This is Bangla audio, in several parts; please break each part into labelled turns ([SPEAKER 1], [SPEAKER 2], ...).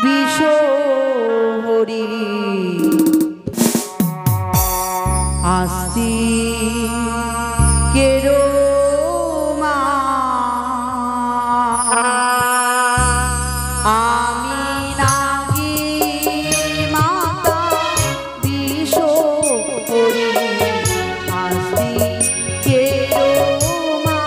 [SPEAKER 1] বিষহরি আস্তি কেরো মা আমি নাগি মাতা বিষহরি আস্তি কেরো মা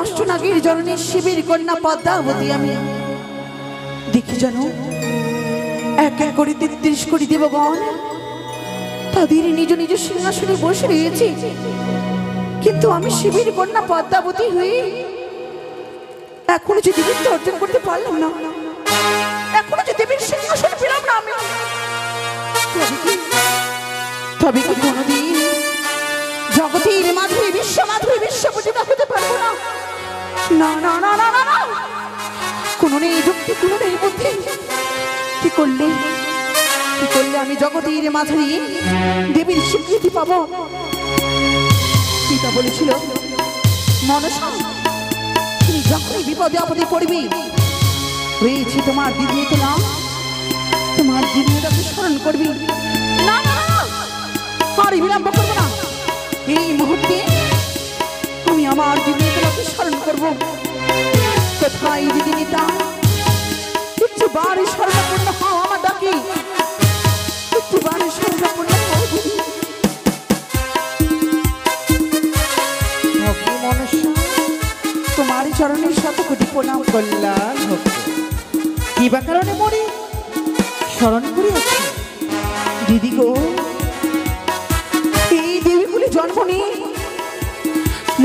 [SPEAKER 1] অষ্টনাগের জননী শিবের কন্যা পদ্মাবতী আমি দেখি জানো এক এক করে ৩৩ কোটি দেবগণ তাদের নিজ নিজ সিংহাসনে বসে রয়েছে, কিন্তু আমি শিবের কন্যা পদ্মাবতী হয়ে এখনো যে দেবীত্ব অর্জন করতে পারলাম না, এখনো যে দেবীর সিংহাসন পেলাম না আমি। তবে কি কোনোদিন জগতের মাধুরী বিশ্ব মাধুরী বিশ্ব প্রতিভা হতে পারবো না? না না না না না না, কোনো নেই যুক্তি, কোনো নেই বুদ্ধি। কি করলে আমি জগতের মাধুরী দেবীর স্বীকৃতি পাবো? পিতা বলেছিল মনসা তুমি যখনই বিপদে আপদে পড়বি রয়েছে তোমার দিদি নাম, তোমার দিদিটাকে স্মরণ করবি। না না না, আর বিলম্ব করবো না, এই মুহূর্তে আমি আমার দিদিটাকে স্মরণ করবো। কোথায় দিদিটা? একটু বাড়ি স্মরণপূর্ণ হও আমার ডাকি, একটু বাড়ি স্মরণপূর্ণ হও দিদি। মনসা তোমার চরণের শত কোটি প্রণাম করলাম। কি বা কারণে মরে স্মরণ করিয়াছি দিদি গো? এই দেবীকুলে জন্ম নিয়ে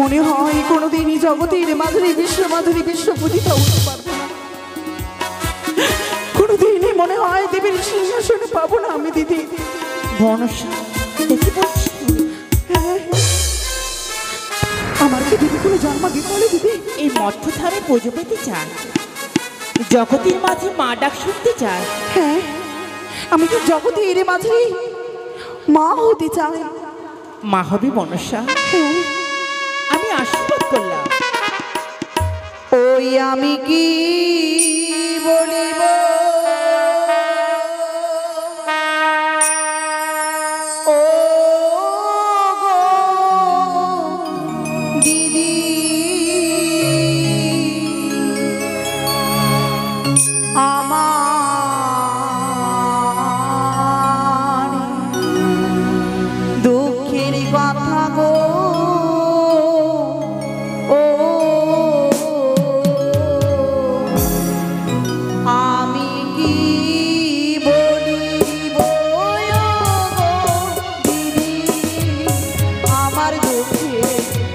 [SPEAKER 1] মনে হয় কোনোদিনই জগতের মাধুরী বিশ্ব মাধুরী বিশ্ব প্রতিভা হতে পারবো না, কোনোদিনই মনে হয় দেবীর সিংহাসনে পাবো না আমি দিদি। মনসা দেখি বলছি আমার কি দেবীকুলে জন্ম দিতে হলে দিদি?
[SPEAKER 2] এই মঠধামে পুজো পেতে চান, জগতের মাঝে মা ডাক শুনতে চান?
[SPEAKER 1] হ্যাঁ, আমি তো জগতের মাঝে মা হতে চাই।
[SPEAKER 2] মা হবে মনসা?
[SPEAKER 1] হ্যাঁ,
[SPEAKER 2] আমি আশীর্বাদ করলাম।
[SPEAKER 1] ওই আমি কি বলিব ও গো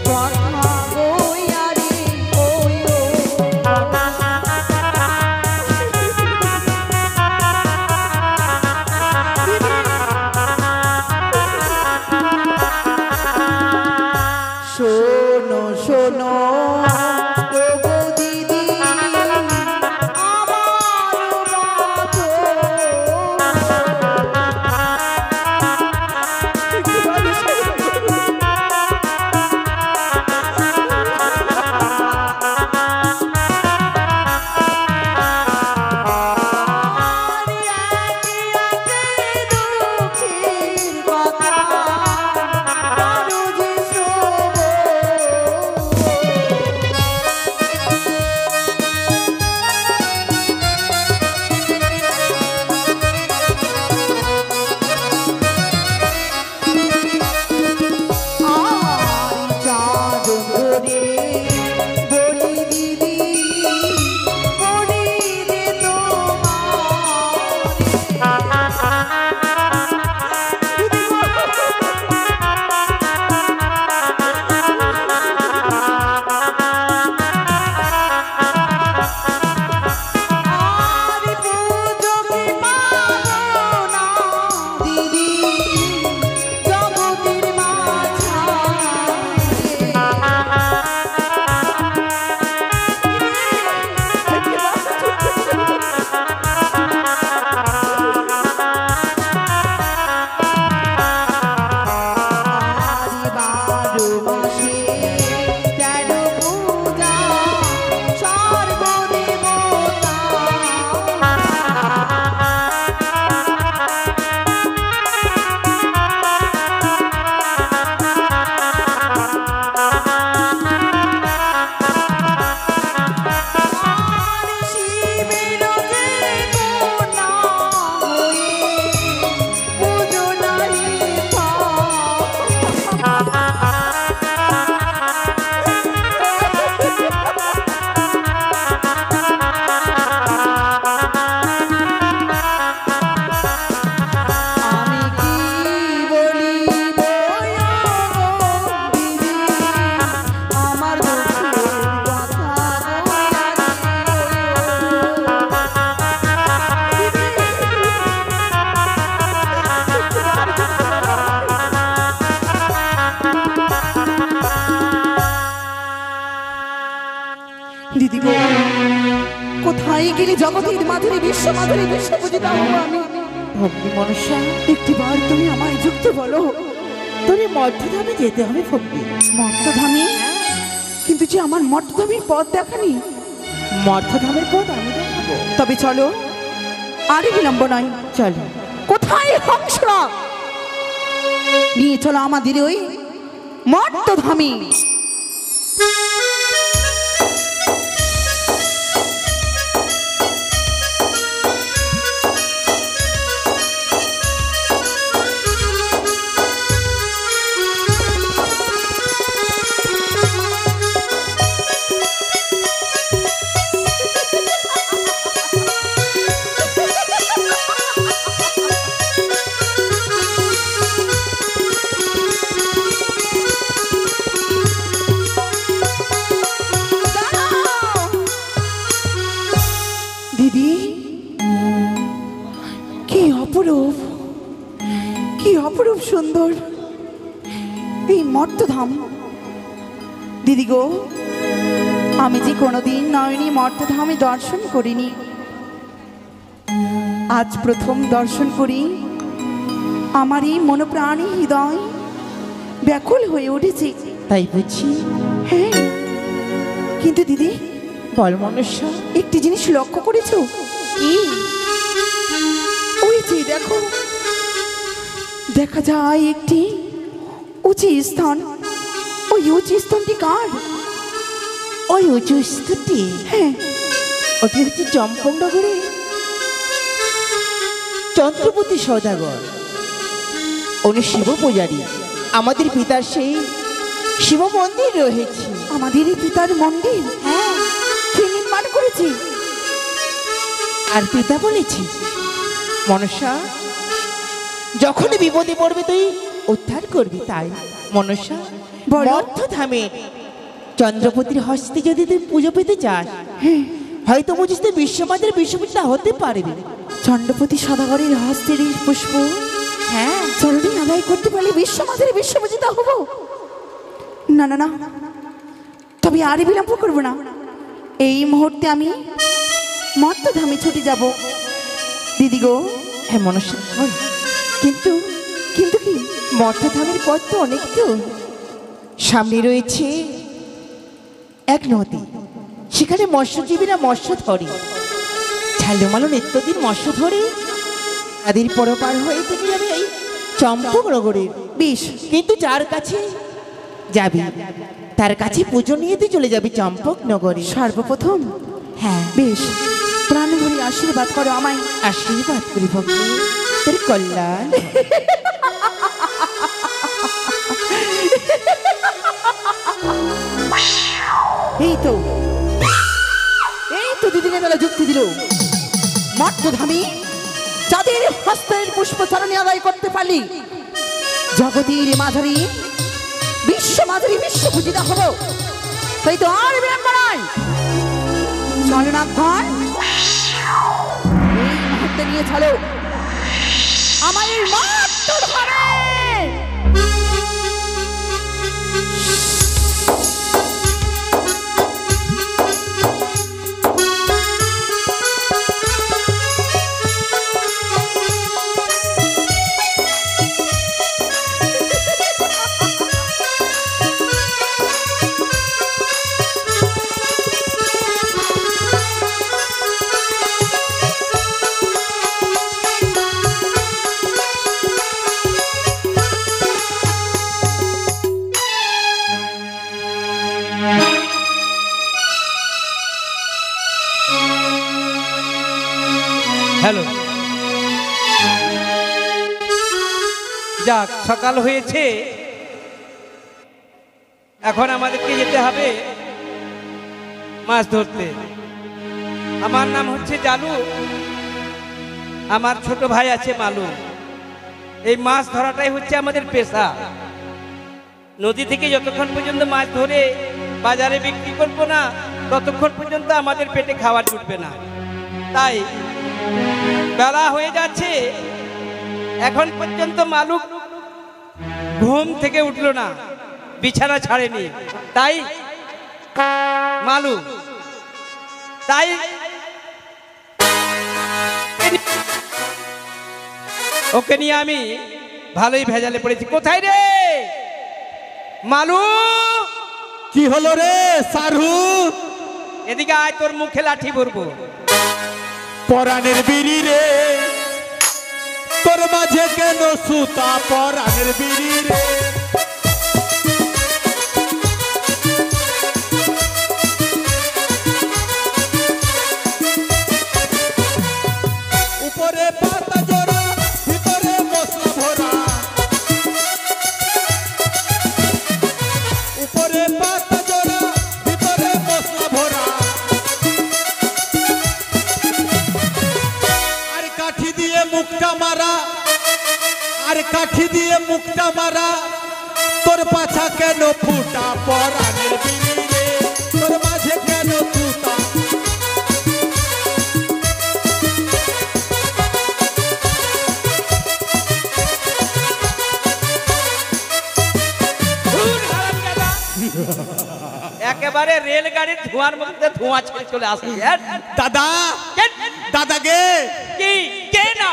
[SPEAKER 1] কথা কইয়া রে কইও শোনো শোনো ওগো দিদি আমার মতো দিদি গো কোথায় গেলে জগতের মাধুরী বিশ্ব মাধুরী বিশ্ব পূজিতা হবো আমি
[SPEAKER 2] ভগ্নী মনসা,
[SPEAKER 1] একটিবার তুমি আমায় যুক্ত বলো
[SPEAKER 2] তোরে মধ্যধামে যেতে হবে ভগ্নী।
[SPEAKER 1] মর্তধামে? কিন্তু যে আমার মর্তধামের পথ দেখানি।
[SPEAKER 2] মধ্যধামের পথ আমি দেখাবো।
[SPEAKER 1] তবে চলো, আর বিলম্ব নয়,
[SPEAKER 2] চলো।
[SPEAKER 1] কোথায় হংসরা নিয়ে চলো আমাদের ওই মর্তধামে। দিদি কি অপরূপ, কি অপরূপ সুন্দর এই মর্তধাম। দিদি গো, আমি যে কোনোদিন নয়নী মর্তধামে দর্শন করিনি, আজ প্রথম দর্শন করি। আমার এই মনপ্রাণী হৃদয় ব্যাকুল হয়ে উঠেছে।
[SPEAKER 2] তাই বুঝছি?
[SPEAKER 1] হ্যাঁ, কিন্তু দিদি
[SPEAKER 2] বল মনসা,
[SPEAKER 1] একটি জিনিস লক্ষ্য করেছো কি? ওই যে দেখো, দেখা যায় একটি উঁচু স্থান। ওই উঁচু স্থানটি কার?
[SPEAKER 2] ওই উঁচু স্থানটি?
[SPEAKER 1] হ্যাঁ,
[SPEAKER 2] ওটি হচ্ছে চম্পকনগরে চন্দ্রপতি সৌদাগর, উনি শিব পূজারী। আমাদের পিতার সেই শিব মন্দির রয়েছে।
[SPEAKER 1] আমাদের এই পিতার মন্দির?
[SPEAKER 2] হ্যাঁ,
[SPEAKER 1] কে নির্মাণ করেছে?
[SPEAKER 2] আর পিতা বলেছি, মনসা যখন বিপদে পড়বে তুই উদ্ধার করবি। তাই মনসা
[SPEAKER 1] বলো।
[SPEAKER 2] মর্তধামের চন্দ্রপতির হস্তে যদি তুই পুজো পেতে চাস, হয়তো বুঝিস তুই বিশ্বমাদের বিশ্ববিদ্যা হতে পারবি।
[SPEAKER 1] চন্দ্রপতি সদাগরের হস্তের এই পুষ্প
[SPEAKER 2] হ্যাঁ,
[SPEAKER 1] চরণে আদায় করতে পারলে বিশ্বমাদের বিশ্ববিজেতা হব। না না না, তবে আর বিলম্ব করবো না। এই মুহূর্তে আমি মর্তধামে ছুটে যাব। দিদি গো।
[SPEAKER 2] হ্যাঁ মনসা, কিন্তু
[SPEAKER 1] কিন্তু কি?
[SPEAKER 2] মর্তধামের পথ তো অনেক দূর। সামনে রয়েছে এক নদী, সেখানে মৎস্যজীবীরা মৎস্য ধরে, ঝালুমালো নিত্যদিন মৎস্য ধরে। নদীর পরপার হয়ে থেকে যাবে এই চম্পকনগরের
[SPEAKER 1] বেশ,
[SPEAKER 2] কিন্তু যার কাছে যাবি তার কাছে পুজো নিয়ে তুই চলে যাবি চম্পকনগরে।
[SPEAKER 1] সর্বপ্রথম
[SPEAKER 2] হ্যাঁ
[SPEAKER 1] বেশ, প্রাণ ভরে আশীর্বাদ করো আমায়।
[SPEAKER 2] আশীর্বাদ করি ভক্তি, তোর কল্যাণ।
[SPEAKER 1] এই তো দিদিনে বেলা যুক্তি দিল। মর্তধামী যাদের হস্তের পুষ্প চরণে আদায় করতে পারলি, জগতের মাঝারি বিশ্ব পূজিতা হব। তাই তো আর বিলম্ব নয়, চলনাক্ষণ এই মুহূর্তে নিয়ে চলো আমার এই মর্তধামে।
[SPEAKER 3] হ্যালো, যাক সকাল হয়েছে, এখন আমাদেরকে যেতে হবে মাছ ধরতে। আমার নাম হচ্ছে জালু, আমার ছোট ভাই আছে মালু। এই মাছ ধরাটাই হচ্ছে আমাদের পেশা। নদী থেকে যতক্ষণ পর্যন্ত মাছ ধরে বাজারে বিক্রি করবো না, ততক্ষণ পর্যন্ত আমাদের পেটে খাবার জুটবে না। তাই বেলা হয়ে যাচ্ছে, এখন পর্যন্ত মালুক ঘুম থেকে উঠলো না, বিছানা ছাড়েনি। তাই মালু, তাই ওকে নিয়ে আমি ভালোই ভেজালে পড়েছি। কোথায় রে মালু?
[SPEAKER 4] কি হলো রে সারু?
[SPEAKER 3] এদিকে আয়, তোর মুখে লাঠি ভরবো।
[SPEAKER 4] পরাণের বিড়ি রে, তোর মাঝে কেন সুতা? পরাণের বিড়ি রে, উপরে পাতা জোড়া, ভিতরে মশলা ভরা। উপরে পাতা জোড়া, ভিতরে মশলা ভরা। আর কাঠি দিয়ে মুখটা মারা, আর কাঠি দিয়ে মুখটা মারা। তোর পাছা কেন ফুটা? পরাণের বিড়ি রে, তোর মাঝে কেন সুতা?
[SPEAKER 3] একেবারে রেলগাড়ির ধোঁয়ার মধ্যে ধোঁয়া ছেড়ে চলে আসে।
[SPEAKER 4] দাদা, দাদা গে,
[SPEAKER 3] কি কে না?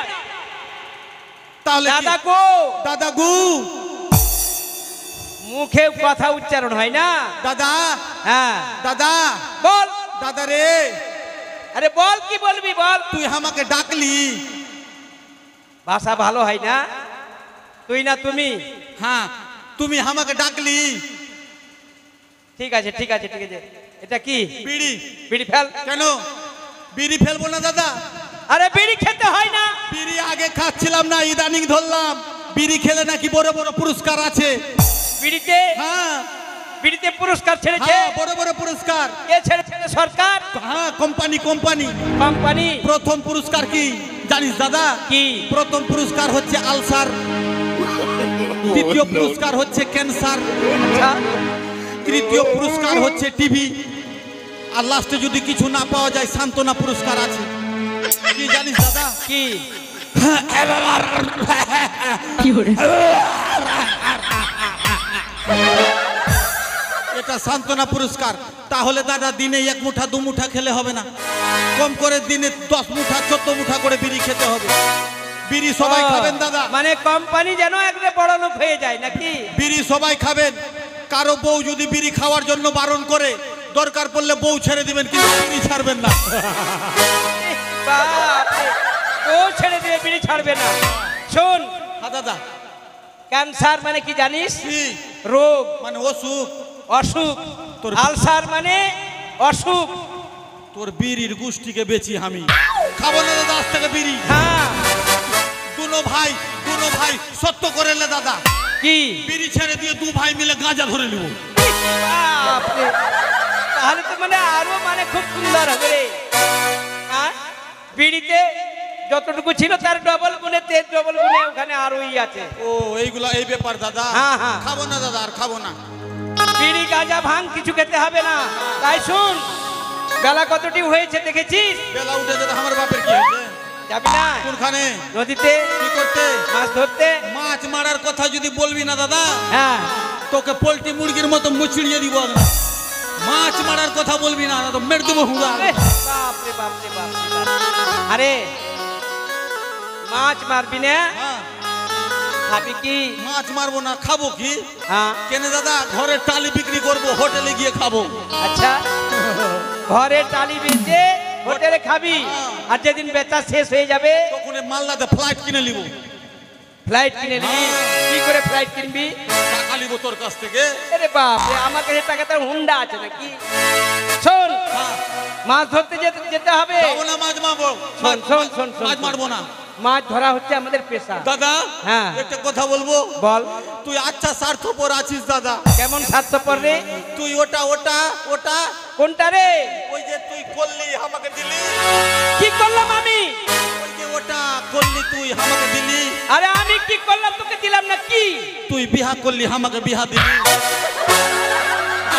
[SPEAKER 4] তাহলে কি?
[SPEAKER 3] দাদা গো,
[SPEAKER 4] দাদা গু,
[SPEAKER 3] মুখে কথা উচ্চারণ হয় না।
[SPEAKER 4] দাদা,
[SPEAKER 3] হ্যাঁ
[SPEAKER 4] দাদা,
[SPEAKER 3] বল।
[SPEAKER 4] দাদা রে,
[SPEAKER 3] আরে বল, কি বলবি বল।
[SPEAKER 4] তুই আমাকে ডাকলি?
[SPEAKER 3] ভাষা ভালো হয় না, তুই না তুমি।
[SPEAKER 4] হ্যাঁ, তুমি আমাকে ডাকলি।
[SPEAKER 3] ঠিক আছে ঠিক আছে ঠিক আছে। এটা কি?
[SPEAKER 4] বিড়ি।
[SPEAKER 3] বিড়ি ফেল।
[SPEAKER 4] কেন বিড়ি ফেলবো না দাদা?
[SPEAKER 3] আরে বিড়ি খেতে হয় না?
[SPEAKER 4] বিড়ি আগে খাচ্ছিলাম না, ইদানিং ধরলাম বিড়ি খেলে নাকি বড় বড় পুরস্কার আছে।
[SPEAKER 3] বিড়িতে?
[SPEAKER 4] হ্যাঁ,
[SPEAKER 3] বিড়িতে পুরস্কার ছেড়েছে?
[SPEAKER 4] হ্যাঁ, বড় বড় পুরস্কার।
[SPEAKER 3] কে ছেড়েছে? সরকার?
[SPEAKER 4] হ্যাঁ, কোম্পানি কোম্পানি।
[SPEAKER 3] কোম্পানি?
[SPEAKER 4] প্রথম পুরস্কার কি জানিস দাদা?
[SPEAKER 3] কি?
[SPEAKER 4] প্রথম পুরস্কার হচ্ছে আলসার। দ্বিতীয় পুরস্কার হচ্ছে ক্যান্সার, তৃতীয় পুরস্কার হচ্ছে টিভি, আর লাস্টে যদি কিছু না পাওয়া যায় সান্ত্বনা পুরস্কার আছে। কি জানিস দাদা?
[SPEAKER 3] কি
[SPEAKER 4] এটা সান্ত্বনা পুরস্কার। তাহলে দাদা দিনে 1 মুঠা 2 মুঠা খেলে হবে না, কম করে দিনে 10 মুঠা 14 মুঠা করে বিড়ি খেতে হবে। বিড়ি সবাই খাবেন দাদা,
[SPEAKER 3] মানে কোম্পানি যেন একটা বড় লোক হয়ে যায় নাকি?
[SPEAKER 4] বিড়ি সবাই খাবেন। কারো বউ যদি বিড়ি খাওয়ার জন্য বারণ করে, দরকার পড়লে বউ ছেড়ে দিবেন, কিন্তু বিড়ি ছাড়বেন না।
[SPEAKER 3] বাপরে, ও ছেড়ে দিয়ে বিড়ি ছাড়বে না। শোন
[SPEAKER 4] হ্যাঁ দাদা।
[SPEAKER 3] ক্যান্সার মানে কি জানিস?
[SPEAKER 4] কি?
[SPEAKER 3] রোগ
[SPEAKER 4] মানে অসুখ।
[SPEAKER 3] অসুখ।
[SPEAKER 4] তোর
[SPEAKER 3] আলসার মানে অসুখ।
[SPEAKER 4] তোর বিড়ির গুষ্টিকে বেচি আমি, খাবো না দাদা আজ থেকে বিড়ি।
[SPEAKER 3] হ্যাঁ,
[SPEAKER 4] দুনো ভাই সত্য করে লে দাদা,
[SPEAKER 3] কি
[SPEAKER 4] বিড়ি ছেড়ে দিয়ে 2 ভাই মিলে গাঁজা ধরে নিব।
[SPEAKER 3] বাপরে, তাহলে তো মানে আরো মানে খুব সুন্দর হবে রে। হ্যাঁ, বিড়িতে যতটুকু ছিল তার ডবল গুণে, ডবল গুণে ওখানে আরোই আছে।
[SPEAKER 4] ও এইগুলা এই ব্যাপার দাদা।
[SPEAKER 3] হ্যাঁ, হ্যাঁ।
[SPEAKER 4] খাবো না দাদা, আর খাবো না।
[SPEAKER 3] বিড়ি গাঁজা ভাঙ কিছু খেতে হবে না। তাই শুন, বেলা কতটি হয়েছে দেখেছিস?
[SPEAKER 4] বেলা উঠে দাদা, আমার বাপের কি হয়েছে?
[SPEAKER 3] যাবি না
[SPEAKER 4] কোনখানে?
[SPEAKER 3] নদীতে
[SPEAKER 4] কি করতে?
[SPEAKER 3] মাছ ধরতে।
[SPEAKER 4] মাছ মারার কথা যদি বলবি না দাদা,
[SPEAKER 3] হ্যাঁ,
[SPEAKER 4] তোকে পোল্ট্রি মুরগির মতো মুচড়িয়ে দিব। মাছ মারার কথা বলবি না, তো মেরে দেবো হুড়া।
[SPEAKER 3] বাপরে বাপরে বাপরে। আরে মাছ মারবি না?
[SPEAKER 4] হ্যাঁ,
[SPEAKER 3] খাবি কি?
[SPEAKER 4] মাছ মারবো না, খাবো কি?
[SPEAKER 3] হ্যাঁ,
[SPEAKER 4] কেন দাদা? ঘরে টালি বিক্রি করবো, হোটেলে গিয়ে খাবো।
[SPEAKER 3] আচ্ছা, ঘরে টালি বেচে হোটেলে খাবি, আর যেদিন বেচা শেষ হয়ে যাবে
[SPEAKER 4] তখন মালদাতে ফ্লাইট কিনে নিব।
[SPEAKER 3] ফ্লাইট কিনে নিবি? কি করে ফ্লাইট কিনবি?
[SPEAKER 4] টাকা নিব তোর কাছ থেকে।
[SPEAKER 3] আরে বাপরে, আমার কাছে টাকা তার হুন্ডা আছে নাকি? শোন,
[SPEAKER 4] হ্যাঁ,
[SPEAKER 3] মাছ ধরতে যেতে হবে।
[SPEAKER 4] যাবো না মাছ মারবো।
[SPEAKER 3] শোন শোন শোন শোন,
[SPEAKER 4] মাছ মারবো না
[SPEAKER 3] মাছ ধরা হচ্ছে আমাদের পেশা।
[SPEAKER 4] দাদা।
[SPEAKER 3] হ্যাঁ।
[SPEAKER 4] একটা কথা বলবো?
[SPEAKER 3] বল।
[SPEAKER 4] তুই আচ্ছা স্বার্থপর আছিস দাদা।
[SPEAKER 3] কেমন স্বার্থপর রে?
[SPEAKER 4] তুই ওটা ওটা ওটা
[SPEAKER 3] কোনটা রে?
[SPEAKER 4] ওই যে তুই করলি আমাকে দিলি,
[SPEAKER 3] কি করলাম আমি?
[SPEAKER 4] ওই যে ওটা করলি তুই আমাকে দিলি।
[SPEAKER 3] আরে আমি কি করলাম তোকে দিলাম না কি?
[SPEAKER 4] তুই বিহা করলি আমাকে বিহা দিলি।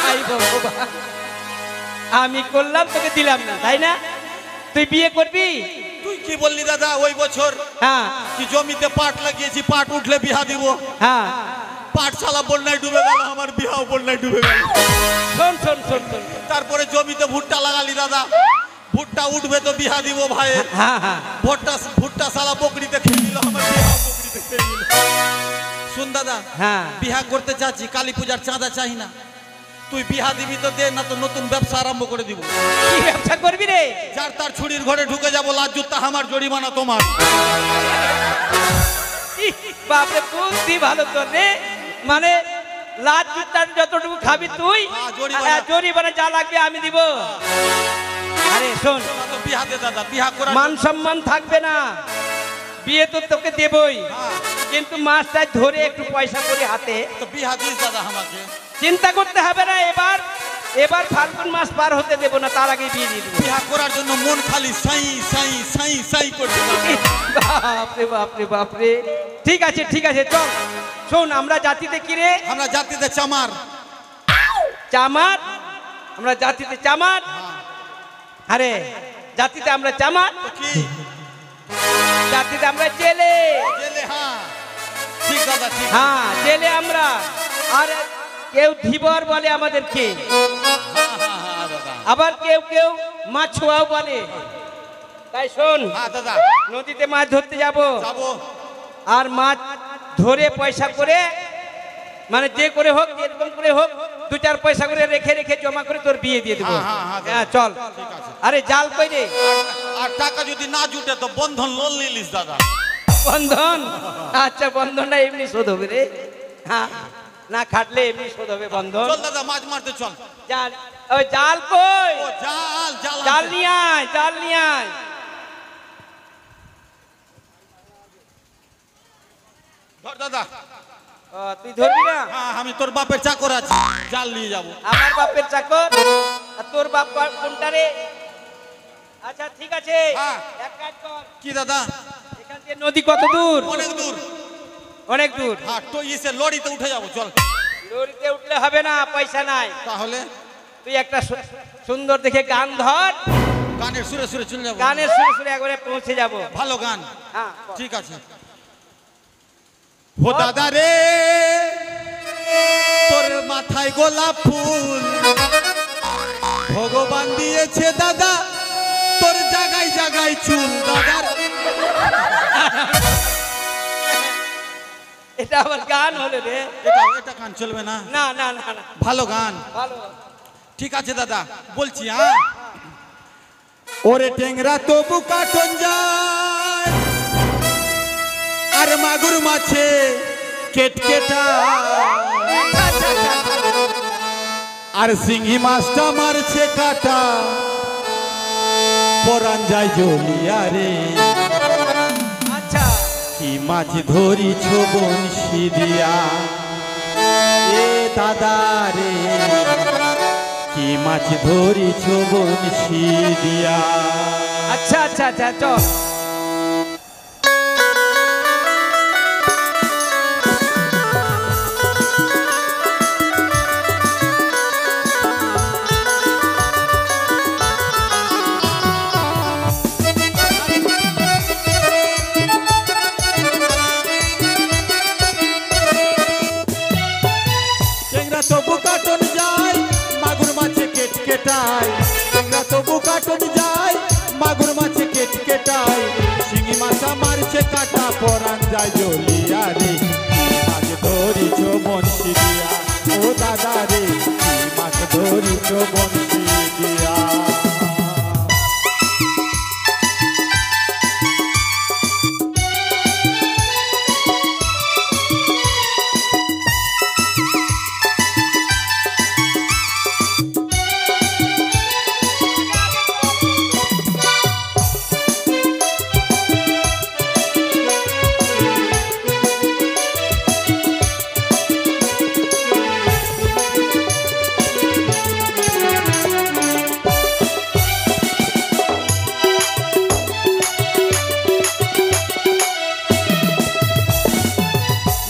[SPEAKER 3] আই বাবা, আমি করলাম তোকে দিলাম না, তাই না? তুই বিয়ে করবি?
[SPEAKER 4] তুই কি বললি দাদা ওই বছর?
[SPEAKER 3] হ্যাঁ
[SPEAKER 4] কি জমিতে পাট লাগিয়েছি, পাট উঠলে বিহা দিব।
[SPEAKER 3] হ্যাঁ,
[SPEAKER 4] পাটশালা বন্যায় ডুবে গেল, আমার বিহাও বন্যায় ডুবে গেল।
[SPEAKER 3] শোন শোন শোন শোন।
[SPEAKER 4] তারপরে জমিতে ভুট্টা লাগালি দাদা, ভুট্টা উঠবে তো বিহা দিব ভাই।
[SPEAKER 3] হ্যাঁ হ্যাঁ,
[SPEAKER 4] ভুট্টা সালা বকরিতে খেয়ে দিল, আমার বিহাও বকরিতে খেয়ে দিল। শুন দাদা,
[SPEAKER 3] হ্যাঁ।
[SPEAKER 4] বিহা করতে চাচ্ছি, কালী পূজার চাঁদা চাই না। তুই বিহা দিবি তো দে, না তো নতুন ব্যবসা আরম্ভ করে দিব।
[SPEAKER 3] কি ব্যবসা করবি রে?
[SPEAKER 4] যার তার ছুরির ঘরে ঢুকে যাবো, লাজ জুতা আমার, জরিমানা তোমার।
[SPEAKER 3] ইহ, বাপরে, বুদ্ধি ভালো তোর রে। মানে লাজ জুতার যতটুকু খাবি তুই,
[SPEAKER 4] জরিমানা।
[SPEAKER 3] জরিমানা যা লাগবে আমি দিব। আরে শোন,
[SPEAKER 4] তো বিহা দে দাদা, বিহা করা।
[SPEAKER 3] মান সম্মান থাকবে না, বিয়ে তো তোকে দেবই, কিন্তু মাছটা ধরে একটু পয়সা করে হাতে।
[SPEAKER 4] তো বিহা দিস দাদা আমাকে।
[SPEAKER 3] চিন্তা করতে হবে না, এবার ফাল্গুন মাস পার হতে দেবো না, তার আগে বিয়ে দিয়ে দেবো।
[SPEAKER 4] বিহা করার জন্য মন খালি সাই সাই সাই সাই করছে।
[SPEAKER 3] বাপরে বাপরে বাপরে। ঠিক আছে ঠিক আছে, চল। শোন, আমরা জাতিতে কি রে?
[SPEAKER 4] আমরা জাতিতে চামার।
[SPEAKER 3] চামার? আমরা জাতিতে চামার? আরে জাতিতে আমরা চামার,
[SPEAKER 4] কি
[SPEAKER 3] জাতিতে আমরা জেলে।
[SPEAKER 4] জেলে? হ্যাঁ ঠিক দাদা, ঠিক।
[SPEAKER 3] হ্যাঁ, জেলে আমরা। আর কেউ ধীবর বলে আমাদেরকে,
[SPEAKER 4] হ্যাঁ হ্যাঁ হ্যাঁ দাদা।
[SPEAKER 3] আবার কেউ কেউ মাছুয়াও বলে। তাই শোন,
[SPEAKER 4] হ্যাঁ দাদা,
[SPEAKER 3] নদীতে মাছ ধরতে যাব,
[SPEAKER 4] যাবো।
[SPEAKER 3] আর মাছ ধরে পয়সা করে, মানে যে করে হোক, এরকম করে হোক, 2-4 পয়সা করে রেখে রেখে জমা করে তোর বিয়ে দিয়ে দেবো।
[SPEAKER 4] হ্যাঁ, হ্যাঁ, হ্যাঁ,
[SPEAKER 3] হ্যাঁ চল।
[SPEAKER 4] ঠিক আছে।
[SPEAKER 3] আরে জাল কই রে?
[SPEAKER 4] আর টাকা যদি না জুটে তো বন্ধন লোন নিলিস দাদা।
[SPEAKER 3] বন্ধন? আচ্ছা, বন্ধনটা এমনি শোধ হবে রে। হ্যাঁ, না খাটলে এমনি শোধ হবে বন্ধন।
[SPEAKER 4] চল দাদা, মাছ মারতে চল।
[SPEAKER 3] জাল, ওই জাল কই?
[SPEAKER 4] ও জাল, জাল
[SPEAKER 3] জাল
[SPEAKER 4] আছে।
[SPEAKER 3] নিয়ে আয়, জাল নিয়ে আয়।
[SPEAKER 4] ধর দাদা।
[SPEAKER 3] ও, তুই ধরবি না?
[SPEAKER 4] হ্যাঁ, আমি তোর বাপের চাকর আছি, জাল নিয়ে যাব।
[SPEAKER 3] আমার বাপের চাকর? আর তোর বাপ কোনটা রে? আচ্ছা ঠিক আছে,
[SPEAKER 4] হ্যাঁ।
[SPEAKER 3] এক কাজ কর,
[SPEAKER 4] কি দাদা?
[SPEAKER 3] এখান থেকে নদী কত দূর?
[SPEAKER 4] অনেক দূর।
[SPEAKER 3] অনেক দূর।
[SPEAKER 4] হ্যাঁ তো ইসে লরিতে উঠে যাবো চল।
[SPEAKER 3] লরিতে উঠলে হবে না, পয়সা নাই।
[SPEAKER 4] তাহলে
[SPEAKER 3] তুই একটা সুন্দর দেখে গান ধর,
[SPEAKER 4] গানের সুরে সুরে চলে যাবো।
[SPEAKER 3] গানের সুরে সুরে একবারে পৌঁছে যাব।
[SPEAKER 4] ভালো গান,
[SPEAKER 3] হ্যাঁ
[SPEAKER 4] ঠিক আছে। ও দাদা রে তোর মাথায় গোলাপ ফুল ভগবান দিয়েছে দাদা, তোর জায়গায় জায়গায় চুল দাদা।
[SPEAKER 3] এটা আবার গান হলো রে?
[SPEAKER 4] এটা গান চলবে না।
[SPEAKER 3] না না না না,
[SPEAKER 4] ভালো গান,
[SPEAKER 3] ভালো।
[SPEAKER 4] ঠিক আছে দাদা বলছি। হ্যাঁ ওরে টেংরা তবু কাটন যায়, আর মাগুর মাছে কেটকেটা, আর সিংহি মাছটা মারছে কাটা, পরান যায় জ্বলিয়া রে।
[SPEAKER 3] আচ্ছা
[SPEAKER 4] কি মাছ ধরিছ বংশী দিয়া এ দাদা রে, কি মাছ ধরিছ বংশী দিয়া।
[SPEAKER 3] আচ্ছা আচ্ছা আচ্ছা চল।
[SPEAKER 4] টেংরা তবু কাটন যায় মাগুর মাছে কেটকেটায়, টেংরা তবু কাটন যায় মাগুর মাছে কেটকেটায়, শিঙি মাছা মারছে কাটা, পরান যায় জ্বলিয়া রে। কি মাছ ধরিছ বংশী দিয়া ও দাদা রে, কি মাছ ধরিছ বংশী দিয়া।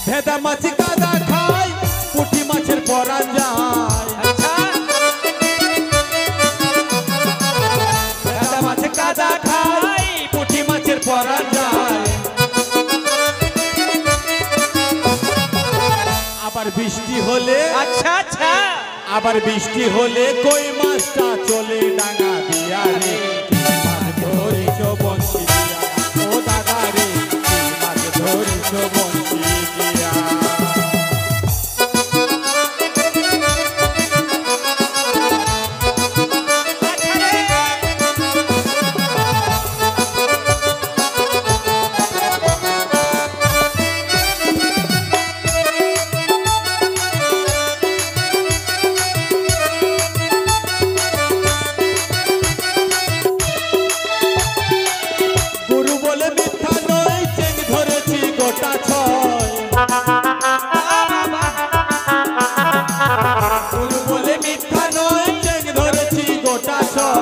[SPEAKER 4] ভেদা মাছ কাদা খায়, পুঁটি মাছের পরান যায়।
[SPEAKER 3] আচ্ছা
[SPEAKER 4] ভেদা মাছ কাদা খায়, পুঁটি মাছের পরান যায়। আবার বৃষ্টি হলে,
[SPEAKER 3] আচ্ছা আচ্ছা
[SPEAKER 4] আবার বৃষ্টি হলে কই মাছটা চলে ডাঙা দিয়া রে। কি মাছ ধরিছ বংশী দিয়া ও দাদা রে, কি মাছ ধরিছ বংশী দিয়া। গুরু বলে মিথ্যা নয়, চেং ধরেছি গোটা ছয়। গুরু বলে মিথ্যা নয়, চেং ধরেছি গোটা ছয়।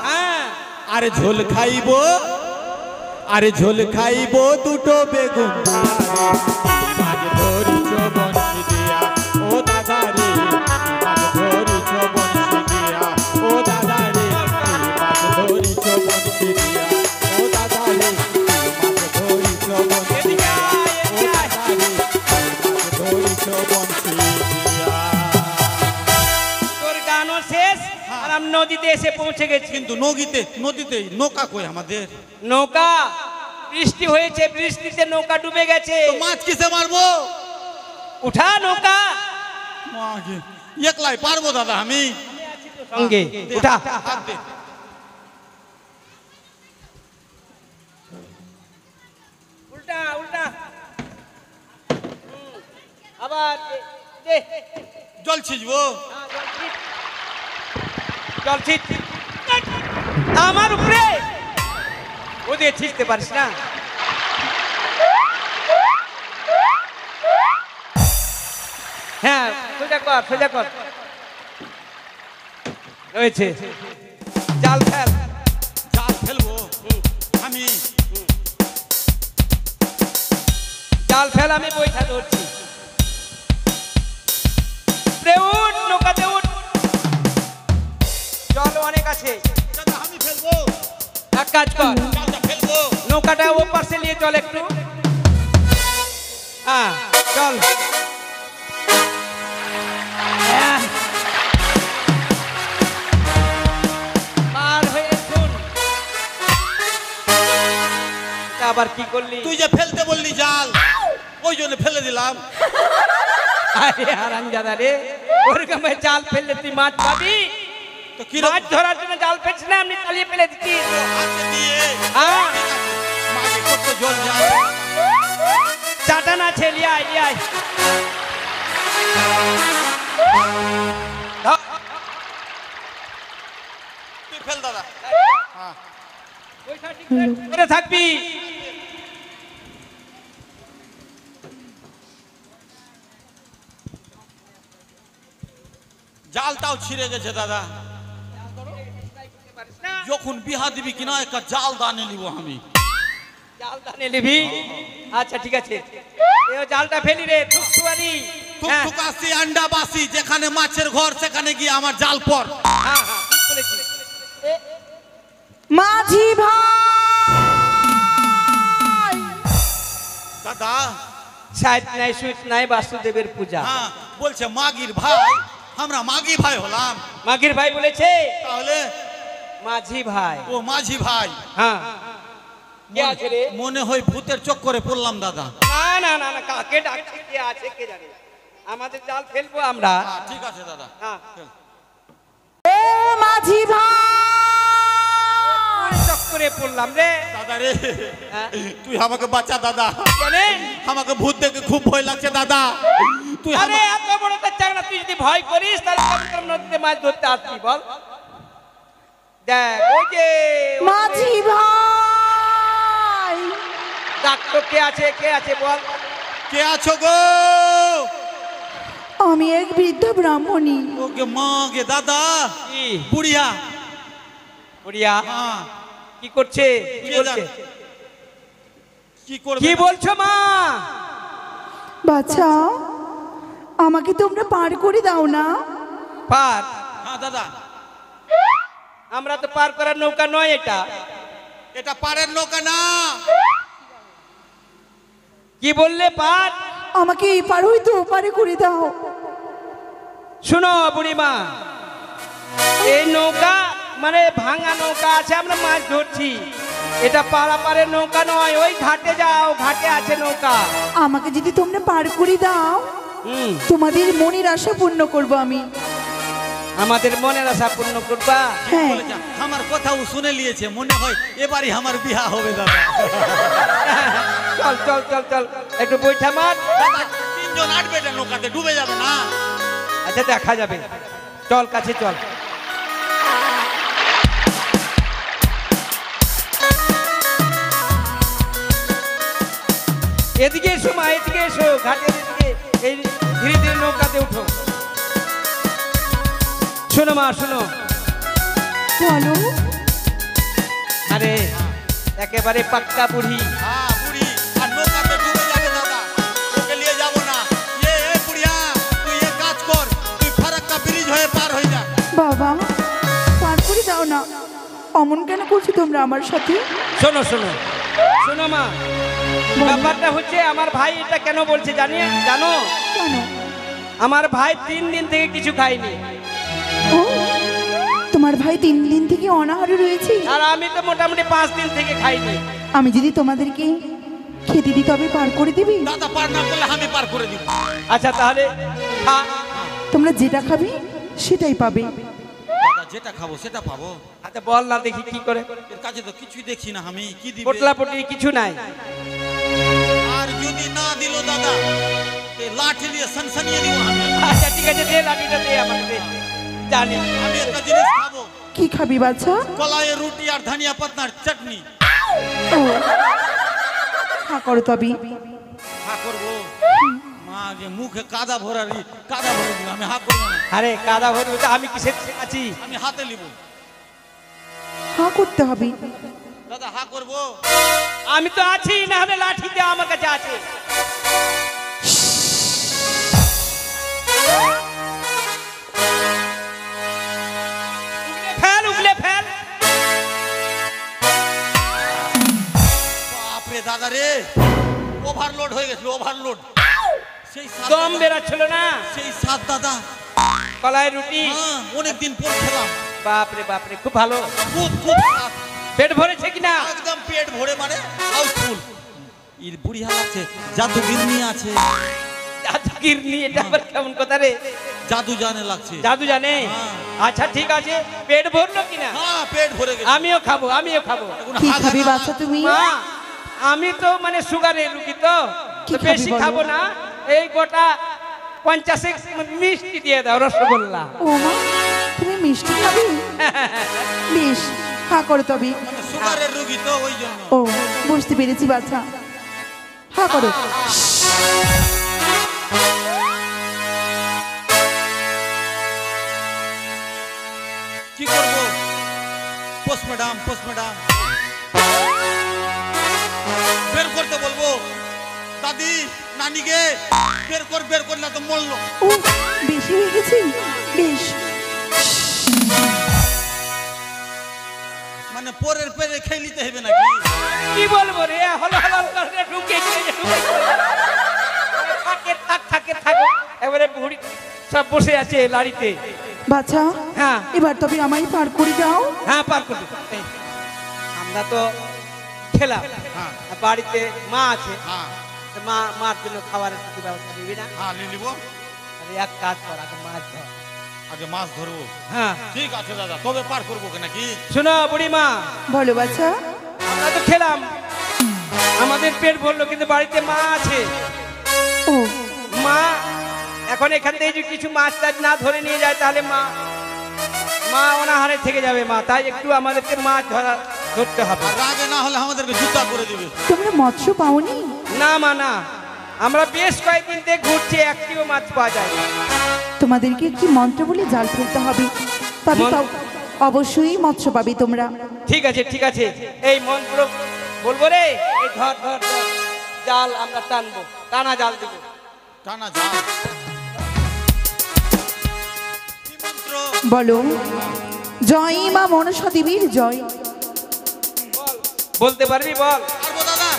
[SPEAKER 3] হ্যাঁ
[SPEAKER 4] আরে ঝোল খাইব, আরে ঝোল খাইব দুটো বেগুন দিয়া রে। কি মাছ ধরিছ বংশী দিয়া ও দাদা রে, কি মাছ ধরিছ বংশী দিয়া ও দাদা রে, কি মাছ ধরিছ বংশী দিয়া ও দাদা রে, কি মাছ ধরিছ বংশী দিয়া ও দাদা রে, কি মাছ ধরিছ বংশী দিয়া।
[SPEAKER 3] তোর গানও শেষ আর আমি নদীতে এসে পৌঁছে গেছি।
[SPEAKER 4] কিন্তু নদীতে নৌকা কই আমাদের?
[SPEAKER 3] নৌকা বৃষ্টি হয়েছে, বৃষ্টিতে নৌকা ডুবে গেছে।
[SPEAKER 4] তো মাছ কিসে মারবো?
[SPEAKER 3] উঠা নৌকা
[SPEAKER 4] মাগে একলাই পারবো দাদা আমি?
[SPEAKER 3] সঙ্গে উঠা।
[SPEAKER 4] হাত দে।
[SPEAKER 3] উল্টা উল্টা আবার দে।
[SPEAKER 4] জল ছিঁচবো?
[SPEAKER 3] জল ছিট আমার উপরে, ওদের ছিটতে পারিস না। হ্যাঁ সোজা কর, সোজা কর। রয়েছে জাল ফেল।
[SPEAKER 4] জাল ফেলবো? আমি
[SPEAKER 3] জাল ফেল, আমি বইটা ধরছি। উঠ, নৌকাতে উঠ, জল অনেক আছে।
[SPEAKER 4] দাদা আমি ফেলবো,
[SPEAKER 3] এক কাজ কর,
[SPEAKER 4] জালটা ফেলবো।
[SPEAKER 3] নৌকাটা ও পাশে নিয়ে চল একটু। হ্যাঁ চল। পার হয়ে শুন, আবার কি করলি?
[SPEAKER 4] তুই যে ফেলতে বললি জাল, ওই জন্য ফেলে দিলাম।
[SPEAKER 3] আরে হারামজাদা রে, ওরকম জাল ফেললে তুই মাছ পাবি?
[SPEAKER 4] তো কি
[SPEAKER 3] মাছ ধরার জন্য জাল ফেলছি না, এমনি চালিয়ে ফেলে দিচ্ছিস।
[SPEAKER 4] হাতে দিয়ে
[SPEAKER 3] হ্যাঁ
[SPEAKER 4] মাঝে কত জল জাল।
[SPEAKER 3] চাটান আছে, লিয়ে আয়, লিয়ে আয়। ধর।
[SPEAKER 4] তুই ফেল দাদা। হ্যাঁ
[SPEAKER 3] পয়সা ঠিক করে থাকবি।
[SPEAKER 4] জালটাও ছিঁড়ে গেছে দাদা। যখন বিহা দিবি কিনা একটা জাল দানে নিব আমি।
[SPEAKER 3] জাল দানে নিবি? আচ্ছা ঠিক আছে, এই জালটা ফেলি রে, থুকথুয়ারি। হ্যাঁ
[SPEAKER 4] টুকটুকাসি আন্ডাবাসি, যেখানে মাছের ঘর সেখানে গিয়ে আমার জাল পর।
[SPEAKER 3] হ্যাঁ হ্যাঁ, ঠিক বলেছিস।
[SPEAKER 1] মাঝি ভাই,
[SPEAKER 4] দাদা
[SPEAKER 3] সাইড নাই, সুইট নাই, বাসুদেবের পূজা।
[SPEAKER 4] হ্যাঁ বলছে মাগির ভাই, আমরা মাগি ভাই হলাম।
[SPEAKER 3] মাগির ভাই বলেছে,
[SPEAKER 4] তাহলে
[SPEAKER 3] মাঝি ভাই।
[SPEAKER 4] ও মাঝি ভাই।
[SPEAKER 3] হ্যাঁ কে আছে রে?
[SPEAKER 4] মনে হয় ভূতের চক্করে পড়লাম দাদা।
[SPEAKER 3] না না না না, কাকে ডাকছে, কে আছে কে জানে। আমাদের জাল ফেলবো আমরা।
[SPEAKER 4] হ্যাঁ, ঠিক আছে দাদা।
[SPEAKER 3] হ্যাঁ
[SPEAKER 1] ও মাঝি ভাই,
[SPEAKER 3] চক্করে পড়লাম রে।
[SPEAKER 4] দাদা রে,
[SPEAKER 3] হ্যাঁ?
[SPEAKER 4] তুই আমাকে বাঁচা দাদা।
[SPEAKER 3] জানেন?
[SPEAKER 4] আমাকে ভূত দেখে খুব ভয় লাগছে দাদা। তুই
[SPEAKER 3] আরে এত বড় তো চাক না, তুই যদি ভয় করিস তাহলে কবিতর নদীতে মাছ ধরতে আসবি বল। দেখ ওই যে
[SPEAKER 1] মাঝি ভাই,
[SPEAKER 3] ডাক্তার কে আছে, কে আছে বল।
[SPEAKER 4] কে আছো গো?
[SPEAKER 1] আমি এক বৃদ্ধ ব্রাহ্মণী।
[SPEAKER 4] ওকে মা গে দাদা,
[SPEAKER 3] কি
[SPEAKER 4] বুড়িয়া।
[SPEAKER 3] বুড়িয়া
[SPEAKER 4] হ্যাঁ
[SPEAKER 3] কি করছে, কি
[SPEAKER 4] কে
[SPEAKER 3] বলছে?
[SPEAKER 4] জানে? কি করবে?
[SPEAKER 3] কি বলছো মা?
[SPEAKER 1] বাচ্চা, আমাকে তোমরা পার করে দাও না।
[SPEAKER 3] পার?
[SPEAKER 4] হ্যাঁ দাদা,
[SPEAKER 3] আমরা তো পার করার নৌকা নয় এটা।
[SPEAKER 4] এটা পাড়ের নৌকা না।
[SPEAKER 3] কি বললে পার?
[SPEAKER 1] আমাকে এই পার হইতে ওপারে করে দাও।
[SPEAKER 3] শুনো বুড়িমা, এই নৌকা মানে ভাঙা নৌকা আছে, আমরা মাছ ধরছি। এটা পারাপারের নৌকা নয়, ওই ঘাটে যাও, ঘাটে আছে নৌকা।
[SPEAKER 1] আমাকে যদি তোমরা পার করে দাও,
[SPEAKER 3] হুম,
[SPEAKER 1] তোমাদের মনের আশা পূর্ণ করব আমি।
[SPEAKER 3] আমাদের মনের আশা পূর্ণ করবা?
[SPEAKER 1] হ্যাঁ,
[SPEAKER 4] বলে যা, আমার কথাও শুনে নিয়েছে, মনে হয় এবারই আমার বিয়া হবে দাদা।
[SPEAKER 3] চল চল চল চল, একটু বৈঠা মার।
[SPEAKER 4] দাদা, তিনজন আটবে এটা নৌকাতে, ডুবে যাবে না?
[SPEAKER 3] আচ্ছা দেখা যাবে, চল কাছে চল। এদিকে এসো মা, এদিকে এসো, ঘাটের এদিকে। এই ধীরে ধীরে নৌকাতে উঠো। শোনো মা, শোনো।
[SPEAKER 1] বলো।
[SPEAKER 3] আরে একেবারে পাক্কা বুড়ি।
[SPEAKER 4] হ্যাঁ বুড়ি, আর নৌকাতে ডুবে যাবে দাদা, ওকে নিয়ে যাবো না। বুড়িয়া, তুই এক কাজ কর, তুই ফারাক্কা ব্রিজ হয়ে পার হয়ে যা।
[SPEAKER 1] বাবা, পার করে দাও না। অমন কেন করছো তোমরা আমার সাথে?
[SPEAKER 3] শোনো শোনো শোনো মা, ব্যাপারটা হচ্ছে আমার ভাই এটা কেন বলছে জানো?
[SPEAKER 1] কেন?
[SPEAKER 3] আমার ভাই 3 দিন থেকে কিছু খায়নি।
[SPEAKER 1] ও, তোমার ভাই 3 দিন থেকে অনাহারে রয়েছে।
[SPEAKER 3] আর আমি তো মোটামুটি 5 দিন থেকে খাইনি।
[SPEAKER 1] আমি যদি তোমাদেরকে খেতে দিই তবে পার করে দিবি?
[SPEAKER 4] দাদা পার না করলে আমি পার করে দিব।
[SPEAKER 3] আচ্ছা তাহলে খা।
[SPEAKER 1] তোমরা যেটা খাবে সেটাই পাবে।
[SPEAKER 4] দাদা যেটা খাবো সেটা পাবো।
[SPEAKER 3] আচ্ছা বল না দেখি কি করে।
[SPEAKER 4] এর কাছে তো কিছুই দেখছি না, আমি কি দিব?
[SPEAKER 3] পোটলাপটি কিছু নাই।
[SPEAKER 4] আর যদি না দিল দাদা, এই লাঠি দিয়ে সনসনিয়ে দিব আমি।
[SPEAKER 3] আচ্ছা ঠিক আছে, দে লাঠিটা দে আমাকে, দে। জানি
[SPEAKER 4] আমি একটা জিনিস খাবো,
[SPEAKER 1] কি খাবি বাচ্চা?
[SPEAKER 4] কলাইয়ের রুটি আর ধনিয়া পাতার চাটনি।
[SPEAKER 1] ও, খা করো তবে।
[SPEAKER 4] হা করবো? মা যে মুখে কাদা ভরে দিল, আমি হা করবো না।
[SPEAKER 3] আরে কাদা ভরবে তো আমি কিসের আছি?
[SPEAKER 4] আমি হাতে নিব।
[SPEAKER 1] হা করতে হবে।
[SPEAKER 4] দাদা হা করবো?
[SPEAKER 3] আমি তো আছি, না হলে লাঠি দিয়ে আমার কাছে আছে। ফেল উগলে ফেল।
[SPEAKER 4] বাপরে দাদা রে, ওভারলোড হয়ে গেছিল, ওভারলোড। সেই সাত
[SPEAKER 3] দম
[SPEAKER 4] দাদা,
[SPEAKER 3] বেরাচ্ছিল না।
[SPEAKER 4] সেই সাত দাদা।
[SPEAKER 3] কলাই রুটি।
[SPEAKER 4] হ্যাঁ, অনেকদিন পর খেলাম।
[SPEAKER 3] বাপরে বাপরে, খুব ভালো।
[SPEAKER 4] খুব খুব স্বাদ।
[SPEAKER 3] পেট ভরেছে কিনা?
[SPEAKER 4] একদম পেট ভরে, মানে হাউসফুল। এর বুড়িয়া আছে, জাদুগিরনি আছে।
[SPEAKER 3] জাদুগিরনি, এটা আবার কেমন কথা রে?
[SPEAKER 4] জাদু জানে লাগছে।
[SPEAKER 3] জাদু জানে?
[SPEAKER 4] হ্যাঁ।
[SPEAKER 3] আচ্ছা ঠিক আছে, পেট ভরলো কিনা?
[SPEAKER 4] হ্যাঁ, পেট ভরে গেছে।
[SPEAKER 3] আমিও খাবো, আমিও খাবো।
[SPEAKER 4] এখন
[SPEAKER 1] কি
[SPEAKER 4] হাগা
[SPEAKER 1] খাবি
[SPEAKER 4] না।
[SPEAKER 1] বাচ্চা তুমি?
[SPEAKER 3] মা, আমি তো মানে সুগারের রুগী, তো
[SPEAKER 1] কি
[SPEAKER 3] তো
[SPEAKER 1] খাবি
[SPEAKER 3] বেশি
[SPEAKER 1] বলো?
[SPEAKER 3] খাবো না। এই গোটা 50 মিষ্টি দিয়ে দাও, রসগোল্লা।
[SPEAKER 1] ও মা, তুমি মিষ্টি খাবে? বেশ, হা করো তবে।
[SPEAKER 4] মানে সুগারের রোগী তো, ওই জন্য।
[SPEAKER 1] ও, বুঝতে পেরেছি বাচ্চা, হা করো।
[SPEAKER 4] কি করবো? পোস্ট ম্যাডাম, পোস্ট ম্যাডাম বের করতে বলবো। দাদি, নানিকে বের কর, বের করলে তো মরলো।
[SPEAKER 1] ও, বেশি হয়ে গেছে। বেশ,
[SPEAKER 4] মানে পরের পেরে খেয়ে নিতে হবে নাকি?
[SPEAKER 3] কি বলবো রে, হলো হলো করে ঢুকে গিয়ে থাকে থাকে থাকে, এবারে বুড়ি সব বসে আছে লাড়িতে।
[SPEAKER 1] বাচ্চা,
[SPEAKER 3] হ্যাঁ
[SPEAKER 1] এবার তবে আমায় পার করে দাও।
[SPEAKER 3] হ্যাঁ, পার করবো। এই, আমরা তো খেলাম,
[SPEAKER 4] হ্যাঁ।
[SPEAKER 3] আর বাড়িতে মা আছে।
[SPEAKER 4] হ্যাঁ
[SPEAKER 3] তো মার জন্য খাবারের কিছু ব্যবস্থা দিবি না?
[SPEAKER 4] হ্যাঁ, নিয়ে নিবো।
[SPEAKER 3] আরে এক কাজ কর, আগে মাছ ধর।
[SPEAKER 4] আগে মাছ ধরবো।
[SPEAKER 3] হ্যাঁ,
[SPEAKER 4] ঠিক আছে দাদা, তবে পার করবো নাকি?
[SPEAKER 3] শোনো বুড়ি মা,
[SPEAKER 1] বলো বাচ্চা।
[SPEAKER 3] আমরা তো খেলাম, আমাদের পেট ভরলো, কিন্তু বাড়িতে মা আছে।
[SPEAKER 1] ও,
[SPEAKER 3] মা এখন এখান থেকে যদি কিছু মাছ টাছ না ধরে নিয়ে যায়, তাহলে মা অনাহারে থেকে যাবে। মা, তাই একটু আমাদেরকে মাছ ধরতে হবে।
[SPEAKER 4] আর রাগে না হলে আমাদেরকে জুতা করে দিবে।
[SPEAKER 1] তোমরা মৎস্য পাওনি?
[SPEAKER 3] না মা, না, আমরা বেশ কয়েকদিন থেকে ঘুরছি, একটিও মাছ পাওয়া যায় না।
[SPEAKER 1] তোমাদেরকে একটি মন্ত্র বলে জাল ফেলতে হবে, তবে
[SPEAKER 3] মন-
[SPEAKER 1] তাও অবশ্যই মৎস্য পাবে তোমরা।
[SPEAKER 3] ঠিক আছে ঠিক আছে, এই মন্ত্র বলবো রে। এই ধর ধর ধর, জাল আমরা টানবো, টানা জাল দিব।
[SPEAKER 4] টানা যা। কি মন্ত্র?
[SPEAKER 1] বলো, জয় মা মনসা দেবীর জয়।
[SPEAKER 3] বলতে পারবি? বল।
[SPEAKER 4] পারবো দাদা,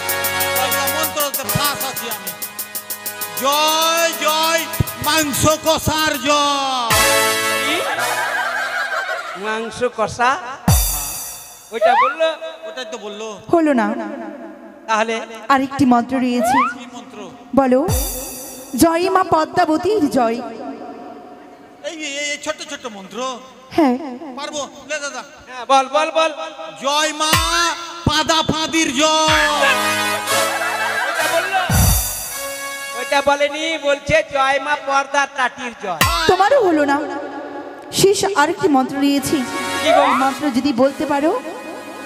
[SPEAKER 4] পারবো। মন্ত্রতে ফাঁস আছি আমি। জয় জয় মাংস কষার জয়।
[SPEAKER 3] কি? মাংস কষা? ওইটা বললো?
[SPEAKER 4] ওটাই তো বললো।
[SPEAKER 1] হলো না,
[SPEAKER 3] তাহলে
[SPEAKER 1] আরেকটি মন্ত্র রয়েছে।
[SPEAKER 4] কি মন্ত্র?
[SPEAKER 1] বলো, জয় মা পদ্মাবতীর জয়।
[SPEAKER 4] এই এই এই ছোট্ট ছোট্ট মন্ত্র
[SPEAKER 1] হ্যাঁ,
[SPEAKER 4] পারবো লে দাদা।
[SPEAKER 3] হ্যাঁ, বল বল বল।
[SPEAKER 4] জয় মা পাদা ফাঁদির জয়।
[SPEAKER 3] ওইটা বললো? ওইটা বলেনি, বলছে জয় মা পর্দা টাটির জয়।
[SPEAKER 1] তোমারও হলো না। শেষ আরেকটি মন্ত্র রয়েছে।
[SPEAKER 3] কি গো?
[SPEAKER 1] এই মন্ত্র যদি বলতে পারো,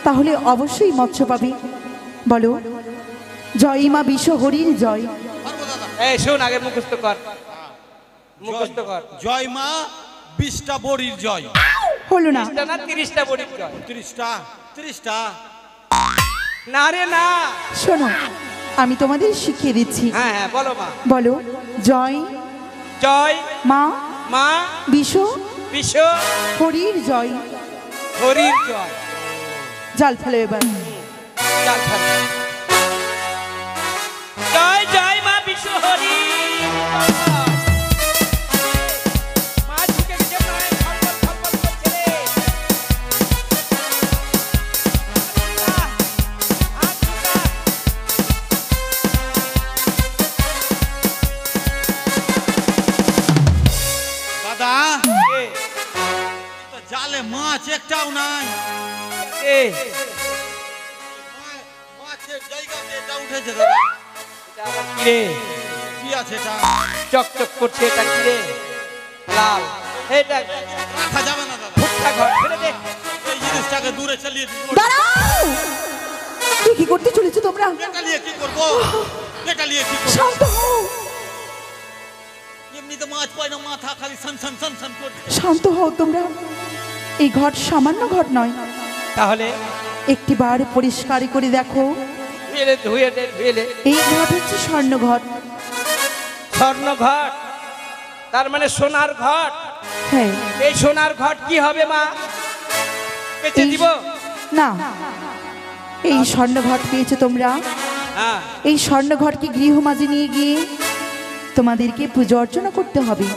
[SPEAKER 1] তাহলে অবশ্যই মৎস্য পাবে। বলো, জয় মা বিশ্ব হরির জয়।
[SPEAKER 4] পারবো দাদা।
[SPEAKER 3] এই শোন, আগে মুখস্থ কর, মুখস্থ কর।
[SPEAKER 4] জয় মা 20টা বড়ির জয়।
[SPEAKER 1] হলো না।
[SPEAKER 3] 30টা না 30টা বড়ির জয়?
[SPEAKER 4] 30টা 30টা।
[SPEAKER 3] না রে না।
[SPEAKER 1] শোনো, আমি তোমাদের শিখিয়ে দিচ্ছি।
[SPEAKER 3] হ্যাঁ হ্যাঁ, বলো মা।
[SPEAKER 1] বলো, জয়
[SPEAKER 3] জয়
[SPEAKER 1] মা
[SPEAKER 3] মা
[SPEAKER 1] বিশ্ব
[SPEAKER 3] বিশ্ব
[SPEAKER 1] হরির জয়।
[SPEAKER 3] হরির জয়।
[SPEAKER 1] জাল ফেলো এবার।
[SPEAKER 3] জাল ফেল। জয় জয় মা বিশ্ব হরি। মা ঝুঁকে গেছে, প্রায় খপ্পল খপ্পল করছে রে। হাত ঝুঁকা।
[SPEAKER 4] দাদা,
[SPEAKER 3] এ,
[SPEAKER 4] তো জালে মাছ একটাও নাই।
[SPEAKER 3] এ,
[SPEAKER 4] মাছের জায়গাতে এটা উঠেছে দাদা।
[SPEAKER 3] এটা আবার কি রে?
[SPEAKER 4] কি আছে এটা?
[SPEAKER 3] চকচক করছে, এটা কি রে? লাল। এটা
[SPEAKER 4] রাখা যাবে না দাদা।
[SPEAKER 3] ভুট্টা ঘর, ফেলে দে।
[SPEAKER 4] এই জিনিসটাকে দূরে চালিয়ে দিব।
[SPEAKER 1] দাঁড়াও! কি করতে চলেছো তোমরা?
[SPEAKER 4] এটা নিয়ে কি করবো? এটা নিয়ে কি করবো?
[SPEAKER 1] শান্ত হও,
[SPEAKER 4] এমনিতে মাছ পাই না, মাথা খালি সন সন সন সন করছে।
[SPEAKER 1] শান্ত হও তোমরা। এই ঘট সামান্য ঘট নয়।
[SPEAKER 3] তাহলে
[SPEAKER 1] একটিবার পরিষ্কার করে দেখো,
[SPEAKER 3] ধুয়ে ধুয়ে ধুয়ে।
[SPEAKER 1] এই ঘট হচ্ছে স্বর্ণ ঘট।
[SPEAKER 3] স্বর্ণ ঘট, তার মানে সোনার ঘট।
[SPEAKER 1] হ্যাঁ,
[SPEAKER 3] এই সোনার ঘট কি হবে মা? বেঁচে দিব?
[SPEAKER 1] না, এই স্বর্ণ ঘট পেয়েছো তোমরা।
[SPEAKER 3] হ্যাঁ।
[SPEAKER 1] এই স্বর্ণ ঘটকে গৃহ মাঝে নিয়ে গিয়ে তোমাদেরকে পুজো অর্চনা করতে হবে।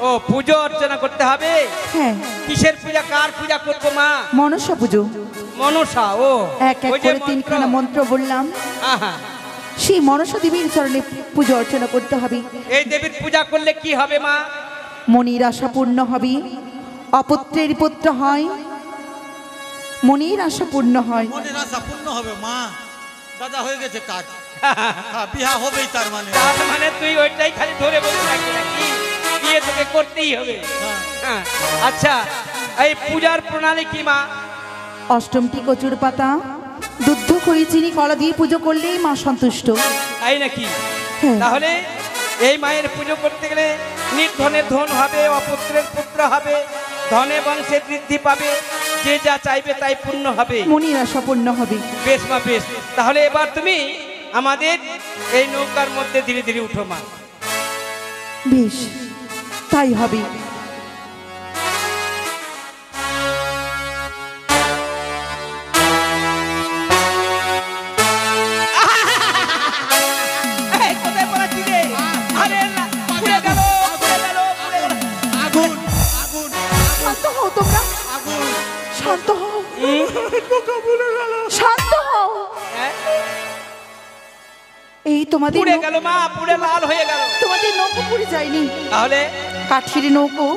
[SPEAKER 3] ও, পুজো অর্চনা করতে হবে?
[SPEAKER 1] হ্যাঁ,
[SPEAKER 3] কিসের পূজা, কার পূজা করবো মা?
[SPEAKER 1] মনসা পুজো।
[SPEAKER 3] মনসা। ও,
[SPEAKER 1] এক এক
[SPEAKER 3] ওই যে
[SPEAKER 1] করে তিনখানা মন্ত্র বললাম,
[SPEAKER 3] আহা।
[SPEAKER 1] সেই মনসা দেবীর চরণে পুজো অর্চনা করতে হবে।
[SPEAKER 3] এই দেবীর পূজা করলে কি হবে মা?
[SPEAKER 1] মনির আশা পূর্ণ হবে, অপুত্রের পুত্র হয়, মনির আশা পূর্ণ হয়।
[SPEAKER 4] মনের আশা পূর্ণ হবে মা। দাদা হয়ে গেছে কাজ। হ্যাঁ, বিয়া হবেই তার মানে।
[SPEAKER 3] তার মানে তুই ওইটাই খালি ধরে বসে থাকবি নাকি? বিয়ে তোকে করতেই হবে।
[SPEAKER 4] হ্যাঁ।
[SPEAKER 3] হ্যাঁ। আচ্ছা, এই পূজার প্রণালী কি মা?
[SPEAKER 1] অষ্টমটি কচুর পাতা, দুধ, খই, চিনি, কলা দিয়ে পুজো করলেই মা সন্তুষ্ট।
[SPEAKER 3] তাই নাকি?
[SPEAKER 1] হ্যাঁ,
[SPEAKER 3] তাহলে এই মায়ের পুজো করতে গেলে নির্ধনের ধন হবে, অপুত্রের পুত্র হবে, ধনে বংশে বৃদ্ধি পাবে, যে যা চাইবে তাই পূর্ণ হবে।
[SPEAKER 1] মনির আশা পূর্ণ হবে।
[SPEAKER 3] বেশ মা, বেশ। তাহলে এবার তুমি আমাদের এই নৌকার মধ্যে ধীরে ধীরে উঠো মা।
[SPEAKER 1] বেশ, তাই হবে।
[SPEAKER 3] এই, কোথায় পড়াচ্ছি রে? আরে না, পুড়ে গেল, পুড়ে গেল, পুড়ে গেল।
[SPEAKER 4] আগুন আগুন
[SPEAKER 1] শান্ত হও তোমরা,
[SPEAKER 4] আগুন।
[SPEAKER 1] শান্ত হও, শান্ত হও।
[SPEAKER 3] হ্যাঁ?
[SPEAKER 1] এই তোমাদের
[SPEAKER 3] পুড়ে গেল মা, পুড়ে লাল হয়ে গেল।
[SPEAKER 1] তোমাদের নৌকো পুড়ে যায়নি,
[SPEAKER 3] তাহলে
[SPEAKER 1] কাঠির নৌকো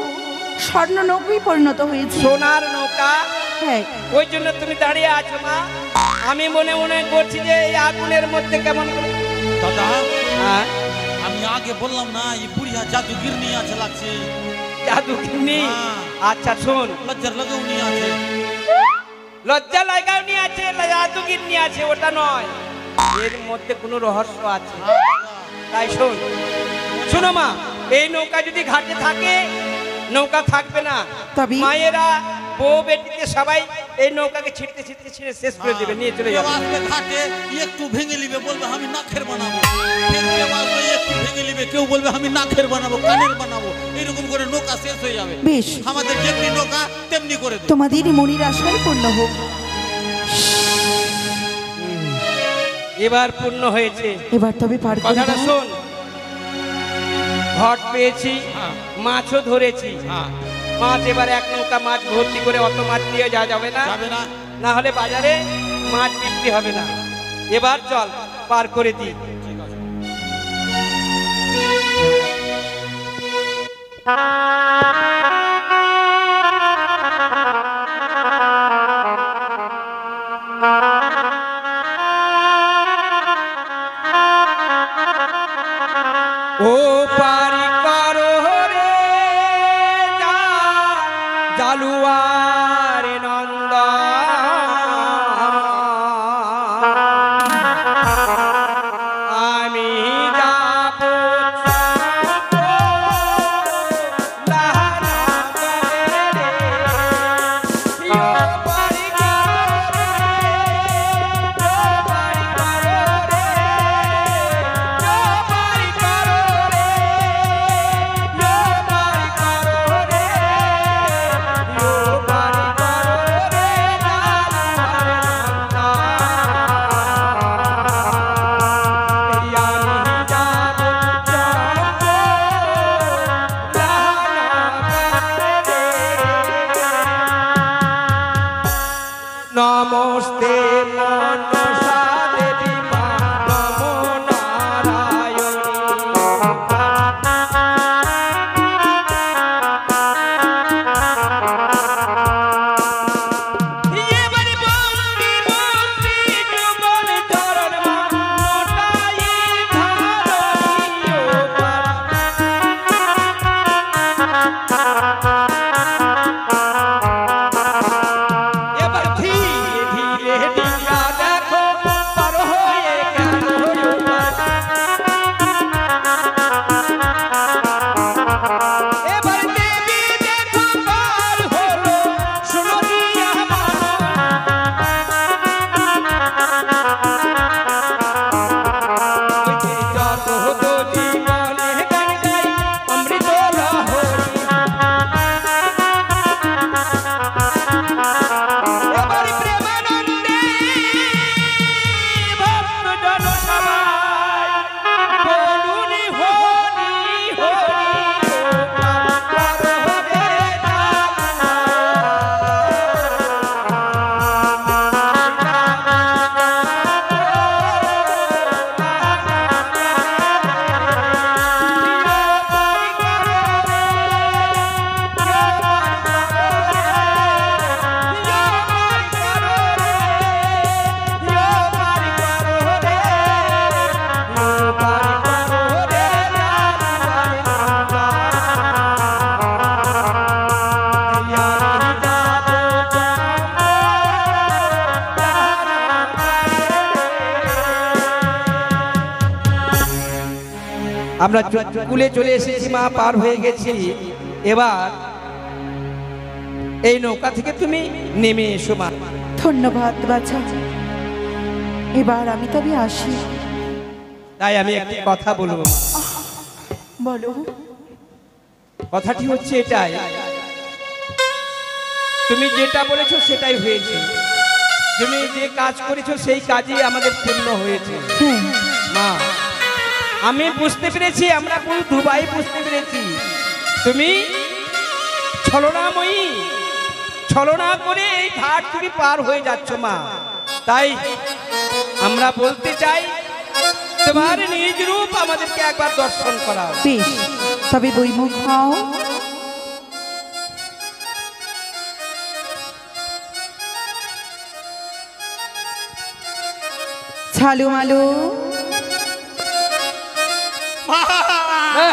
[SPEAKER 1] স্বর্ণ নৌকোই পরিণত হয়েছে।
[SPEAKER 3] সোনার নৌকা,
[SPEAKER 1] হ্যাঁ,
[SPEAKER 3] ওই জন্য তুমি দাঁড়িয়ে আছো মা। আমি মনে মনে করছি যে এই আগুনের মধ্যে কেমন করে।
[SPEAKER 4] দাদা,
[SPEAKER 3] হ্যাঁ,
[SPEAKER 4] আমি আগে বললাম না এই বুড়িয়া জাদুগির নিয়ে আছে লাগছে।
[SPEAKER 3] জাদু কিনি।
[SPEAKER 4] হ্যাঁ।
[SPEAKER 3] আচ্ছা শোন,
[SPEAKER 4] লজ্জার লগেও নিয়ে আছে।
[SPEAKER 3] লজ্জা লাগাও নিয়ে আছে, জাদুগির নিয়ে আছে, ওটা নয়। এর মধ্যে কোনো রহস্য আছে। তাই শোন, শোনো মা, এই নৌকা যদি ঘাটে থাকে, নৌকা থাকবে না।
[SPEAKER 1] তবে?
[SPEAKER 3] মায়েরা, বউ বেটিতে সবাই এই নৌকাকে ছিটতে ছিটতে ছিঁড়ে শেষ করে দেবে, নিয়ে চলে
[SPEAKER 4] কেউ
[SPEAKER 3] যাবে।
[SPEAKER 4] আসবে ঘাটে, একটু ভেঙে নিবে, বলবে আমি নাকের বানাবো। ফের কেউ আসবে, একটু ভেঙে নিবে, কেউ বলবে আমি নাকের বানাবো, কানের বানাবো। এরকম করে নৌকা শেষ হয়ে যাবে।
[SPEAKER 1] বেশ,
[SPEAKER 4] আমাদের যেমনি নৌকা তেমনি করে দেবে।
[SPEAKER 1] তোমাদের মনির আশাই পূর্ণ হোক।
[SPEAKER 3] এবার পূর্ণ হয়েছে।
[SPEAKER 1] এবার তবে পার করে
[SPEAKER 3] কথাটা
[SPEAKER 1] দাও।
[SPEAKER 3] শোন, ঘট পেয়েছি,
[SPEAKER 4] হ্যাঁ।
[SPEAKER 3] মাছও ধরেছি।
[SPEAKER 4] হ্যাঁ,
[SPEAKER 3] মাছ এবার এক নৌকা মাছ ভর্তি করে, অত মাছ দিয়ে যাওয়া যাবে না,
[SPEAKER 4] যাবে না।
[SPEAKER 3] না হলে বাজারে মাছ বিক্রি হবে না। এবার চল পার করে দিই।
[SPEAKER 4] ঠিক আছে।
[SPEAKER 3] ও পারি করো রে জালুয়ার নন্দ, আমরা কুলে চলে এসেছি মা, পার হয়ে গেছি। এবার এই নৌকা থেকে তুমি নেমে এসো মা।
[SPEAKER 1] ধন্যবাদ বাছা, এবার আমি তবে আসি।
[SPEAKER 3] তাই আমি একটি কথা বলবো মা।
[SPEAKER 1] বলো।
[SPEAKER 3] কথাটি হচ্ছে এটাই, তুমি যেটা বলেছো সেটাই হয়েছে। তুমি যে কাজ করেছো সেই কাজই আমাদের পূর্ণ হয়েছে
[SPEAKER 1] হ্যাঁ
[SPEAKER 3] মা। আমি বুঝতে পেরেছি, আমরা পুরো দুবাই বুঝতে পেরেছি তুমি ছলনাময়ী, ছলনা করে এই ঘাট তুমি পার হয়ে যাচ্ছ মা। তাই আমরা বলতে চাই তোমার নিজ রূপ আমাদেরকে একবার দর্শন করাও।
[SPEAKER 1] বেশ, তবে বইমুখ হও। ছালু মালু,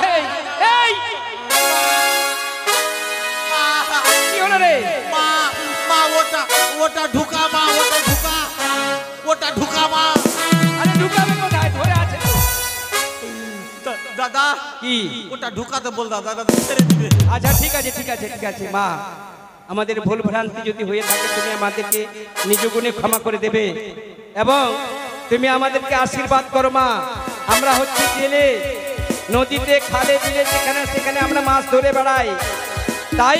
[SPEAKER 3] এই, এই! কি হলো রে?
[SPEAKER 4] মা মা ওটা ওটা ঢুকা মা, ওটা ঢুকা, ওটা ঢুকা মা।
[SPEAKER 3] আরে ঢুকাবে কোথায়? ধরে আছে তো।
[SPEAKER 4] দাদা
[SPEAKER 3] কি?
[SPEAKER 4] ওটা ঢুকাতে বল দাদা, দাদা ছেড়ে দিবে।
[SPEAKER 3] আচ্ছা ঠিক আছে, ঠিক আছে, ঠিক আছে মা। আমাদের ভুল ভ্রান্তি যদি হয়ে থাকে তুমি আমাদেরকে নিজ গুণে ক্ষমা করে দেবে এবং তুমি আমাদেরকে আশীর্বাদ করো মা। আমরা হচ্ছে জেলে, নদীতে খালে বিলে যেখানে সেখানে আমরা মাছ ধরে বেড়াই। তাই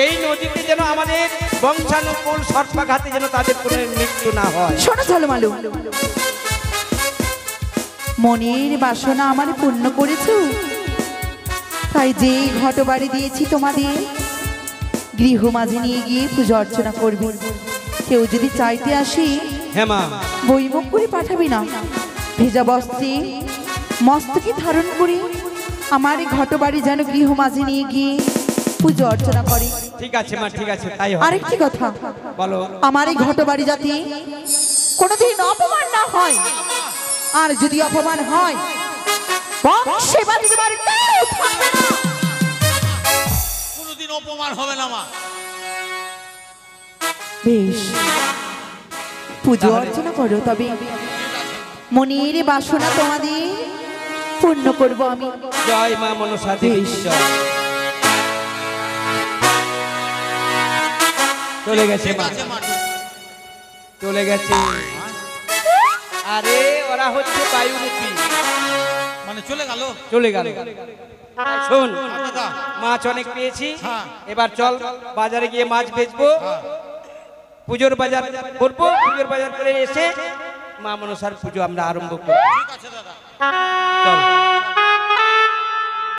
[SPEAKER 3] এই নদীতে যেন আমাদের বংশানুকূল সর্পাঘাতে যেন তাদের কোনো মৃত্যু না হয়।
[SPEAKER 1] শোনো ছালু মালু, মনের বাসনা আমার পূর্ণ করেছো, তাই যে ঘট বাড়ি দিয়েছি তোমাদের গৃহ মাঝে নিয়ে গিয়ে পুজো অর্চনা করবে। কেউ যদি চাইতে আসে
[SPEAKER 3] হ্যাঁ মা,
[SPEAKER 1] বইমুখ করে পাঠাবি না, ভেজা বস্ত্রে মস্তকে ধারণ করে আমার এই ঘট বাড়ি যেন গৃহ মাঝে নিয়ে গিয়ে পুজো অর্চনা করে।
[SPEAKER 3] ঠিক আছে মা, ঠিক আছে, তাই হবে।
[SPEAKER 1] আরেকটি কথা,
[SPEAKER 3] বলো।
[SPEAKER 1] আমার এই ঘট বাড়ি যাতে কোনোদিন অপমান না হয়, আর যদি অপমান হয় বংশে বাঁচবার কেউ থাকবে না।
[SPEAKER 4] কোনোদিন অপমান হবে না মা।
[SPEAKER 1] বেশ, পুজো
[SPEAKER 3] তাহলে-
[SPEAKER 1] অর্চনা করো, তবে মনের বাসনা তোমাদের পূর্ণ করব আমি।
[SPEAKER 3] জয় মা মনসা দেবী জয়। চলে গেছে
[SPEAKER 4] ঠিক
[SPEAKER 3] মা,
[SPEAKER 4] আছে মা।
[SPEAKER 3] চলে গেছে। আরে ওরা হচ্ছে বায়ুরূপী,
[SPEAKER 4] মানে চলে গেল।
[SPEAKER 3] চলে গেল। শোন,
[SPEAKER 4] দাদা
[SPEAKER 3] মাছ অনেক পেয়েছি,
[SPEAKER 4] হ্যাঁ।
[SPEAKER 3] এবার চল বাজারে গিয়ে মাছ বেচবো, পুজোর বাজার করবো। পুজোর বাজার করে এসে মা মনসার পুজো আমরা আরম্ভ করবো।
[SPEAKER 4] ঠিক আছে দাদা।
[SPEAKER 3] চল।